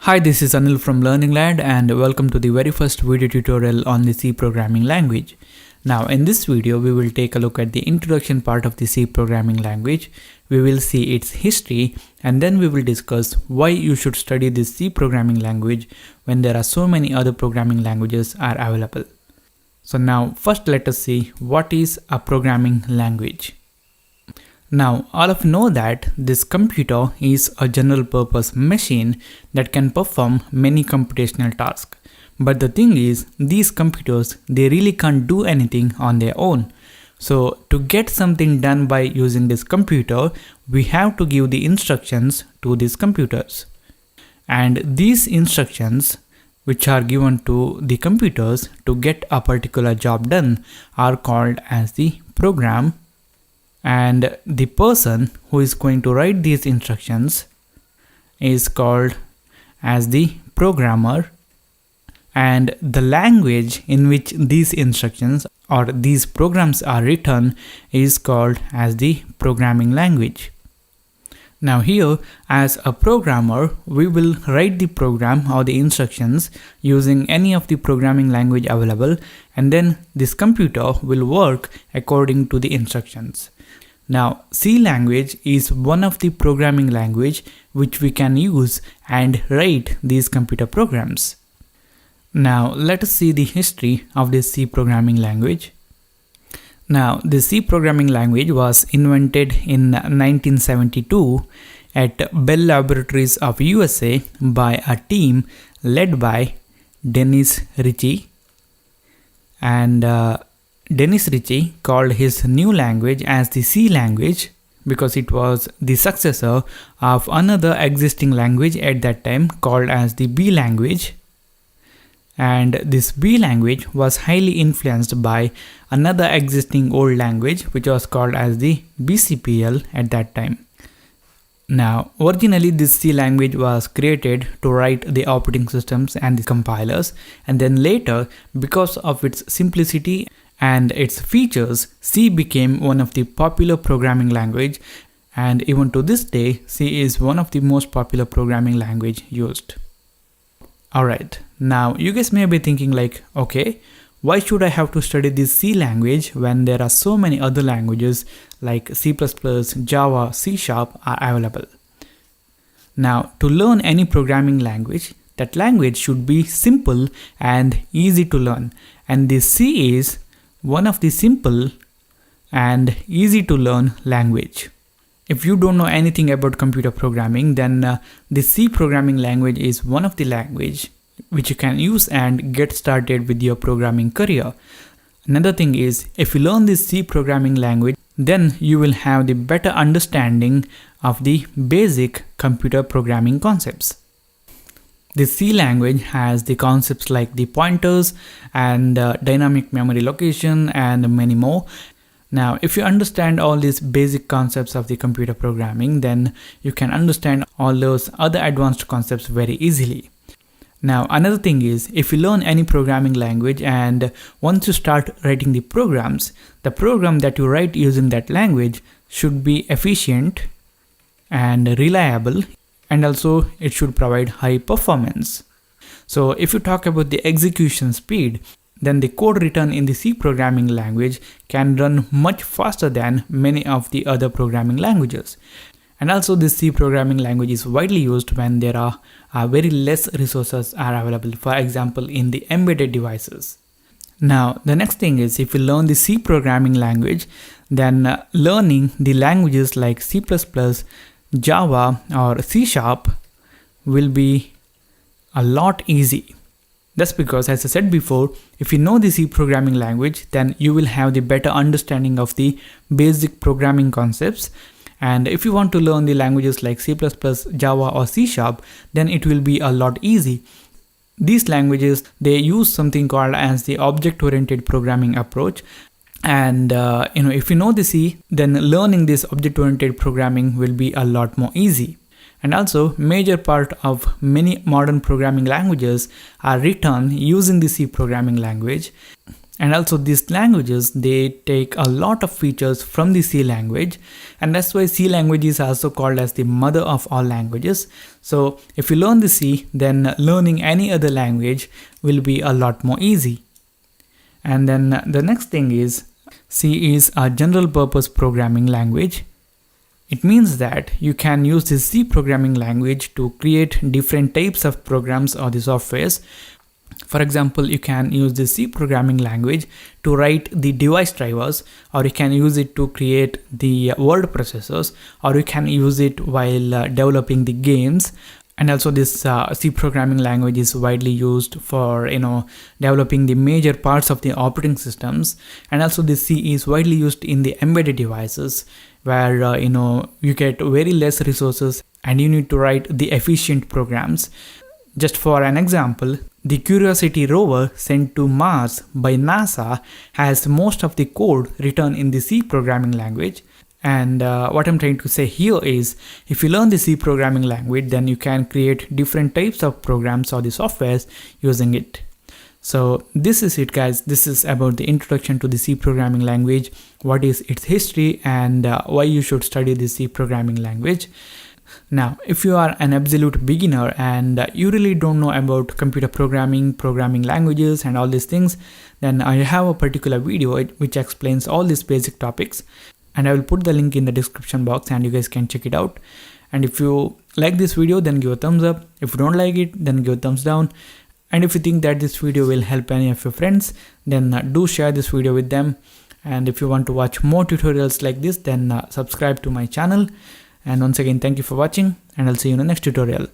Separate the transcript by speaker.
Speaker 1: Hi, this is Anil from Learning Lad and welcome to the very first video tutorial on the C programming language. Now in this video we will take a look at the introduction part of the C programming language. We will see its history and then we will discuss why you should study this C programming language when there are so many other programming languages are available. So now first let us see what is a programming language. Now, all of you know that this computer is a general purpose machine that can perform many computational tasks. But the thing is, these computers, they really can't do anything on their own. So to get something done by using this computer, we have to give the instructions to these computers. And these instructions, which are given to the computers to get a particular job done, are called as the program. And the person who is going to write these instructions is called as the programmer, and the language in which these instructions or these programs are written is called as the programming language. Now here, as a programmer, we will write the program or the instructions using any of the programming language available, and then this computer will work according to the instructions. Now, C language is one of the programming language which we can use and write these computer programs. Now, let us see the history of this C programming language. Now, the C programming language was invented in 1972 at Bell Laboratories of USA by a team led by Dennis Ritchie, and Dennis Ritchie called his new language as the C language because it was the successor of another existing language at that time called as the B language. And this B language was highly influenced by another existing old language which was called as the BCPL at that time. Now, originally this C language was created to write the operating systems and the compilers, and then later, because of its simplicity and its features, C became one of the popular programming language, and even to this day, C is one of the most popular programming language used. Alright, now you guys may be thinking like, okay, why should I have to study this C language when there are so many other languages like C++, Java, C# are available? Now, to learn any programming language, that language should be simple and easy to learn, and this C is one of the simple and easy to learn language. If you don't know anything about computer programming, then the C programming language is one of the language which you can use and get started with your programming career. Another thing is, if you learn this C programming language, then you will have the better understanding of the basic computer programming concepts. The C language has the concepts like the pointers and dynamic memory location and many more. Now, if you understand all these basic concepts of the computer programming, then you can understand all those other advanced concepts very easily. Now, another thing is, if you learn any programming language and once you start writing the programs, the program that you write using that language should be efficient and reliable, and also it should provide high performance. So if you talk about the execution speed, then the code written in the C programming language can run much faster than many of the other programming languages. And also this C programming language is widely used when there are very less resources are available, for example in the embedded devices. Now the next thing is, if you learn the C programming language, then learning the languages like C++, Java or C# will be a lot easy. That's because, as I said before, if you know the C programming language, then you will have the better understanding of the basic programming concepts. And if you want to learn the languages like C++, Java or C#, then it will be a lot easy. These languages, they use something called as the object-oriented programming approach. And if you know the C, then learning this object-oriented programming will be a lot more easy. And also, major part of many modern programming languages are written using the C programming language. And also these languages, they take a lot of features from the C language, and that's why C language is also called as the mother of all languages. So if you learn the C, then learning any other language will be a lot more easy. And then the next thing is, C is a general purpose programming language. It means that you can use this C programming language to create different types of programs or the softwares. For example, you can use the C programming language to write the device drivers, or you can use it to create the word processors, or you can use it while developing the games. And also this C programming language is widely used for developing the major parts of the operating systems. And also this C is widely used in the embedded devices, where you get very less resources and you need to write the efficient programs. Just for an example, the Curiosity rover sent to Mars by NASA has most of the code written in the C programming language. And what I'm trying to say here is, if you learn the C programming language, then you can create different types of programs or the softwares using it. So this is it, guys. This is about the introduction to the C programming language, what is its history, and why you should study the C programming language. Now, if you are an absolute beginner and you really don't know about computer programming, programming languages and all these things, then I have a particular video which explains all these basic topics, and I will put the link in the description box and you guys can check it out. And if you like this video, then give a thumbs up. If you don't like it, then give a thumbs down. And if you think that this video will help any of your friends, then do share this video with them. And if you want to watch more tutorials like this, then subscribe to my channel. And once again, thank you for watching, and I'll see you in the next tutorial.